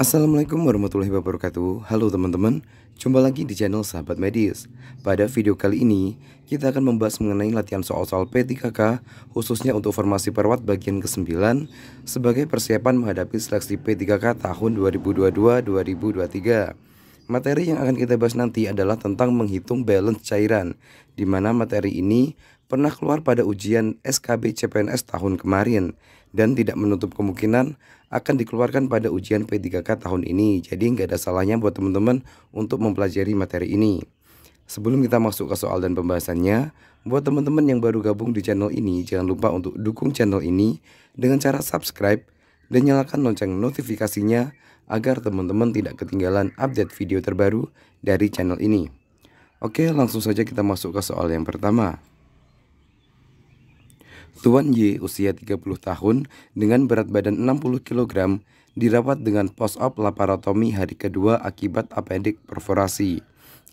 Assalamualaikum warahmatullahi wabarakatuh. Halo teman-teman, jumpa lagi di channel Sahabat Medis. Pada video kali ini, kita akan membahas mengenai latihan soal-soal P3K, khususnya untuk formasi perawat bagian ke-9 sebagai persiapan menghadapi seleksi P3K tahun 2022-2023. Materi yang akan kita bahas nanti adalah tentang menghitung balance cairan, di mana materi ini pernah keluar pada ujian SKB CPNS tahun kemarin dan tidak menutup kemungkinan akan dikeluarkan pada ujian P3K tahun ini. Jadi nggak ada salahnya buat teman-teman untuk mempelajari materi ini. Sebelum kita masuk ke soal dan pembahasannya, buat teman-teman yang baru gabung di channel ini, jangan lupa untuk dukung channel ini dengan cara subscribe dan nyalakan lonceng notifikasinya agar teman-teman tidak ketinggalan update video terbaru dari channel ini. Oke, langsung saja kita masuk ke soal yang pertama. Tuan Y usia 30 tahun dengan berat badan 60 kg dirawat dengan post-op laparotomi hari kedua akibat apendik perforasi.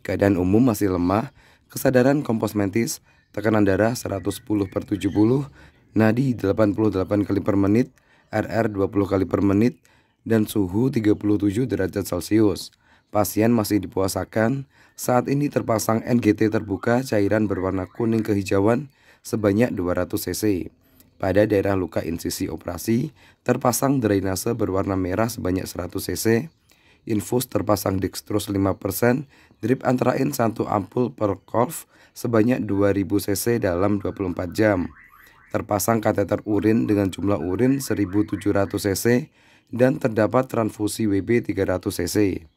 Keadaan umum masih lemah, kesadaran komposmentis, tekanan darah 110/70, nadi 88 kali per menit, RR 20 kali per menit, dan suhu 37 derajat Celcius. Pasien masih dipuasakan. Saat ini terpasang NGT terbuka cairan berwarna kuning kehijauan sebanyak 200 cc. Pada daerah luka insisi operasi terpasang drainase berwarna merah sebanyak 100 cc. Infus terpasang dextrose 5%, drip antrain 1 ampul per kolf sebanyak 2000 cc dalam 24 jam. Terpasang kateter urin dengan jumlah urin 1700 cc dan terdapat transfusi WB 300 cc.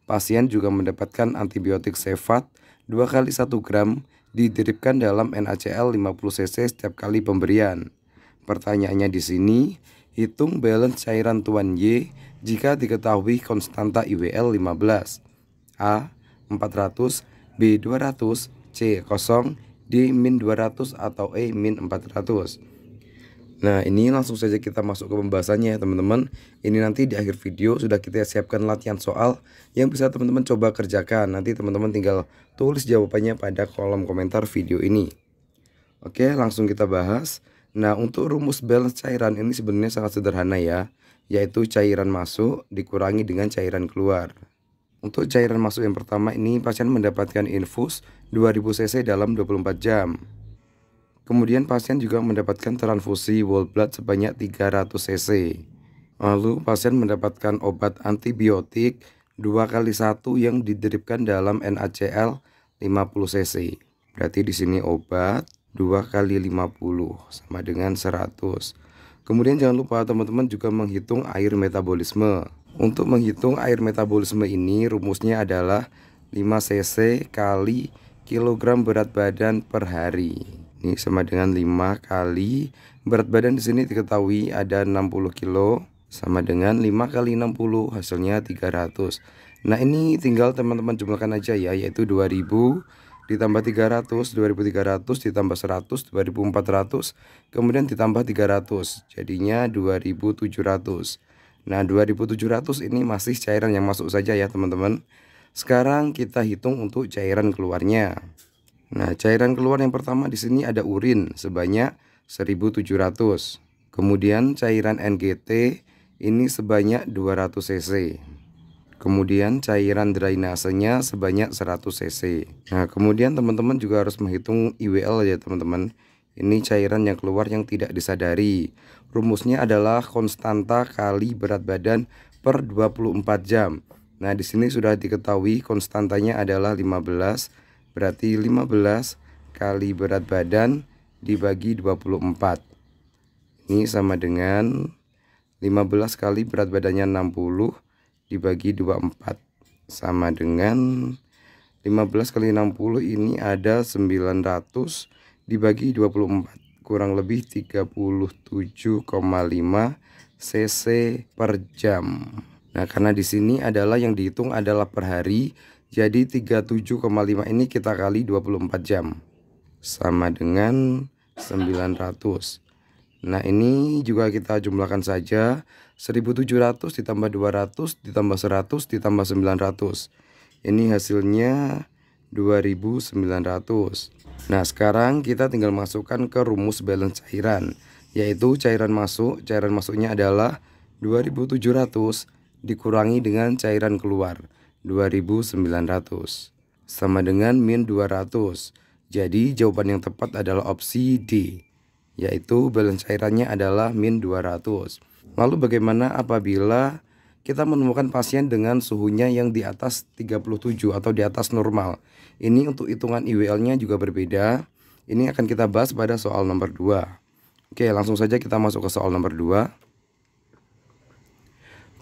Pasien juga mendapatkan antibiotik Cefat 2 kali 1 gram didripkan dalam NaCl 50 cc setiap kali pemberian. Pertanyaannya di sini, hitung balance cairan Tuan Y jika diketahui konstanta IWL 15. A. 400, B. 200, C. 0, D. min 200 atau E. min 400. Nah, ini langsung saja kita masuk ke pembahasannya teman-teman. Ini nanti di akhir video sudah kita siapkan latihan soal yang bisa teman-teman coba kerjakan. Nanti teman-teman tinggal tulis jawabannya pada kolom komentar video ini. Oke, langsung kita bahas. Nah, untuk rumus balance cairan ini sebenarnya sangat sederhana ya, yaitu cairan masuk dikurangi dengan cairan keluar. Untuk cairan masuk yang pertama ini pasien mendapatkan infus 2000 cc dalam 24 jam. Kemudian pasien juga mendapatkan transfusi whole blood sebanyak 300 cc. Lalu pasien mendapatkan obat antibiotik 2 kali 1 yang didripkan dalam NaCl 50 cc. Berarti di sini obat 2 kali 50 sama dengan 100. Kemudian jangan lupa teman-teman juga menghitung air metabolisme. Untuk menghitung air metabolisme ini rumusnya adalah 5 cc kali kilogram berat badan per hari. Ini sama dengan 5 kali berat badan di sini diketahui ada 60 kilo sama dengan 5 kali 60 hasilnya 300. Nah, ini tinggal teman-teman jumlahkan aja ya, yaitu 2000 ditambah 300, 2300 ditambah 100, 2400, kemudian ditambah 300, jadinya 2700. Nah, 2700 ini masih cairan yang masuk saja ya teman-teman. Sekarang kita hitung untuk cairan keluarnya. Nah, cairan keluar yang pertama di sini ada urin sebanyak 1700. Kemudian cairan NGT ini sebanyak 200 cc. Kemudian cairan drainasenya sebanyak 100 cc. Nah, kemudian teman-teman juga harus menghitung IWL ya teman-teman. Ini cairan yang keluar yang tidak disadari. Rumusnya adalah konstanta kali berat badan per 24 jam. Nah, di sini sudah diketahui konstantanya adalah 15. Berarti 15 kali berat badan dibagi 24. Ini sama dengan 15 kali berat badannya 60 dibagi 24. Sama dengan 15 kali 60 ini ada 900 dibagi 24. Kurang lebih 37,5 cc per jam. Nah, karena di sini adalah yang dihitung adalah per hari. Jadi 37,5 ini kita kali 24 jam sama dengan 900. Nah, ini juga kita jumlahkan saja. 1700 ditambah 200 ditambah 100 ditambah 900. Ini hasilnya 2900. Nah, sekarang kita tinggal masukkan ke rumus balance cairan, yaitu cairan masuknya adalah 2700 dikurangi dengan cairan keluar 2.900 sama dengan min 200. Jadi jawaban yang tepat adalah opsi D, yaitu balance cairannya adalah min 200. Lalu bagaimana apabila kita menemukan pasien dengan suhunya yang di atas 37 atau di atas normal? Ini untuk hitungan IWL-nya juga berbeda. Ini akan kita bahas pada soal nomor 2. Oke, langsung saja kita masuk ke soal nomor 2.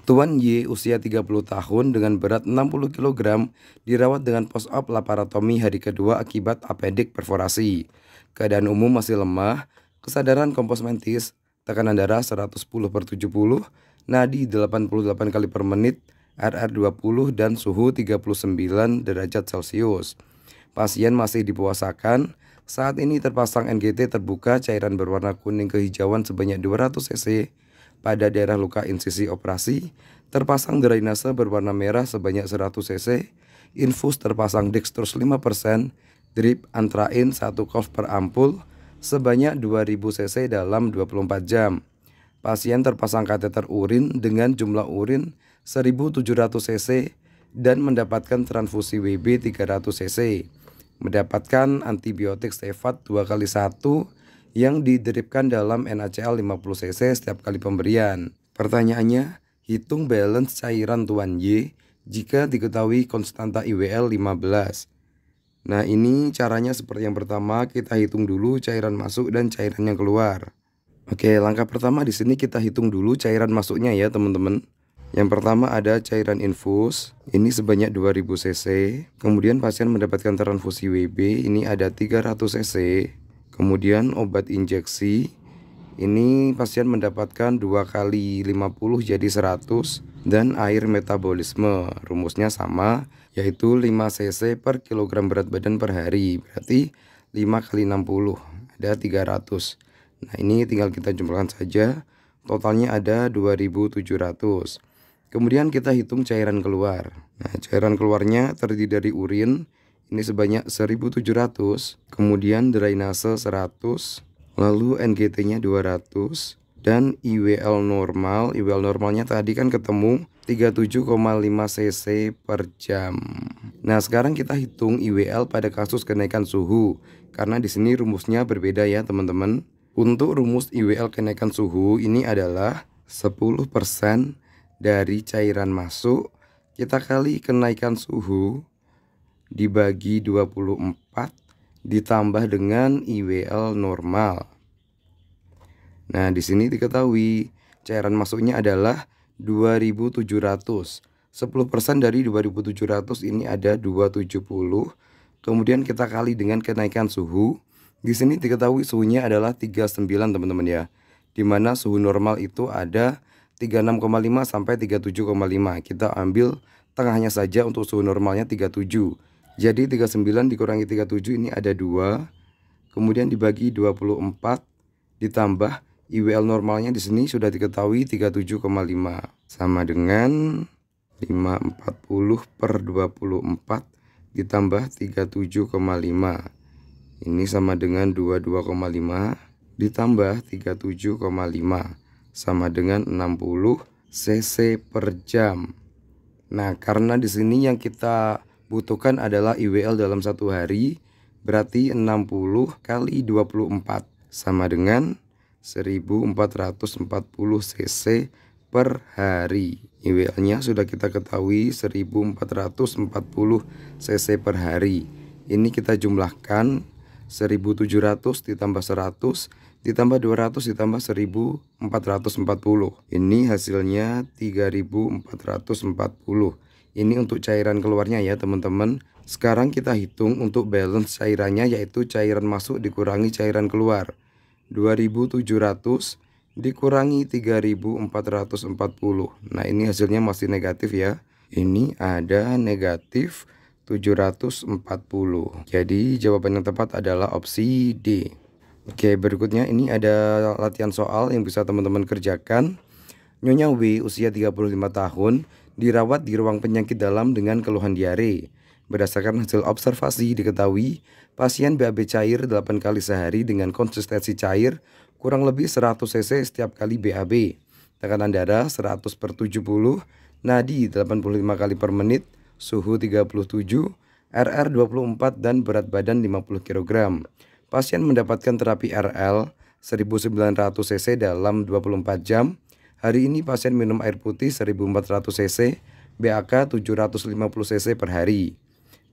Tuan Y usia 30 tahun dengan berat 60 kg dirawat dengan post-op laparotomi hari kedua akibat apendik perforasi. Keadaan umum masih lemah, kesadaran kompos mentis, tekanan darah 110/70, nadi 88 kali per menit, RR 20 dan suhu 39 derajat Celcius. Pasien masih dipuasakan. Saat ini terpasang NGT terbuka cairan berwarna kuning kehijauan sebanyak 200 cc. Pada daerah luka insisi operasi, terpasang drainase berwarna merah sebanyak 100 cc, infus terpasang dextrose 5%, drip antrain 1 cough per ampul sebanyak 2000 cc dalam 24 jam. Pasien terpasang kateter urin dengan jumlah urin 1700 cc dan mendapatkan transfusi WB 300 cc. Mendapatkan antibiotik Stevat 2x1 yang didripkan dalam NaCl 50 cc setiap kali pemberian. Pertanyaannya, hitung balance cairan Tuan Y jika diketahui konstanta IWL 15. Nah, ini caranya seperti yang pertama, kita hitung dulu cairan masuk dan cairan yang keluar. Oke, langkah pertama di sini kita hitung dulu cairan masuknya ya, teman-teman. Yang pertama ada cairan infus, ini sebanyak 2000 cc. Kemudian pasien mendapatkan transfusi WB, ini ada 300 cc. Kemudian obat injeksi, ini pasien mendapatkan 2 kali 50 jadi 100, dan air metabolisme rumusnya sama, yaitu 5 cc per kilogram berat badan per hari, berarti 5 kali 60 ada 300. Nah, ini tinggal kita jumlahkan saja, totalnya ada 2700. Kemudian kita hitung cairan keluar. Nah, cairan keluarnya terdiri dari urin, ini sebanyak 1700, kemudian drainase 100, lalu NGT-nya 200, dan IWL normal. IWL normalnya tadi kan ketemu 37,5 cc per jam. Nah, sekarang kita hitung IWL pada kasus kenaikan suhu, karena di sini rumusnya berbeda ya, teman-teman. Untuk rumus IWL kenaikan suhu ini adalah 10% dari cairan masuk, kita kali kenaikan suhu dibagi 24 ditambah dengan IWL normal. Nah, di sini diketahui cairan masuknya adalah 2700. 10% dari 2700 ini ada 270. Kemudian kita kali dengan kenaikan suhu. Di sini diketahui suhunya adalah 39, teman-teman ya. Dimana suhu normal itu ada 36,5 sampai 37,5. Kita ambil tengahnya saja untuk suhu normalnya 37. Jadi 39 dikurangi 37 ini ada 2. Kemudian dibagi 24 ditambah IWL normalnya di sini sudah diketahui 37,5 sama dengan 540 per 24 ditambah 37,5. Ini sama dengan 22,5 ditambah 37,5 sama dengan 60 cc per jam. Nah, karena di sini yang kita butuhkan adalah IWL dalam satu hari, berarti 60 kali 24 sama dengan 1440 cc per hari. IWL-nya sudah kita ketahui 1440 cc per hari. Ini kita jumlahkan 1700 ditambah 100 ditambah 200 ditambah 1440. Ini hasilnya 3440. Ini untuk cairan keluarnya ya, teman-teman. Sekarang kita hitung untuk balance cairannya, yaitu cairan masuk dikurangi cairan keluar. 2700 dikurangi 3440. Nah, ini hasilnya masih negatif ya. Ini ada negatif 740. Jadi jawaban yang tepat adalah opsi D. Oke, berikutnya ini ada latihan soal yang bisa teman-teman kerjakan. Nyonya W usia 35 tahun dirawat di ruang penyakit dalam dengan keluhan diare. Berdasarkan hasil observasi diketahui pasien BAB cair 8 kali sehari dengan konsistensi cair kurang lebih 100 cc setiap kali BAB. Tekanan darah 100/70, nadi 85 kali per menit, suhu 37, RR 24 dan berat badan 50 kg. Pasien mendapatkan terapi RL 1900 cc dalam 24 jam. Hari ini pasien minum air putih 1400 cc, BAK 750 cc per hari.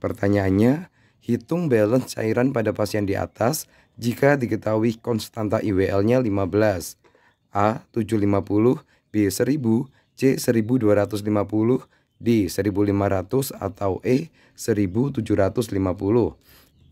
Pertanyaannya, hitung balance cairan pada pasien di atas jika diketahui konstanta IWL-nya 15. A 750, B 1000, C 1250, D 1500 atau E 1750.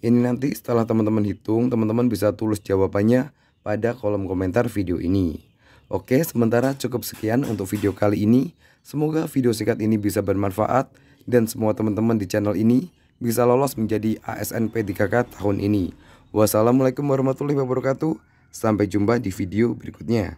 Ini nanti setelah teman-teman hitung, teman-teman bisa tulis jawabannya pada kolom komentar video ini. Oke, sementara cukup sekian untuk video kali ini. Semoga video singkat ini bisa bermanfaat dan semua teman-teman di channel ini bisa lolos menjadi ASN P3K tahun ini. Wassalamualaikum warahmatullahi wabarakatuh. Sampai jumpa di video berikutnya.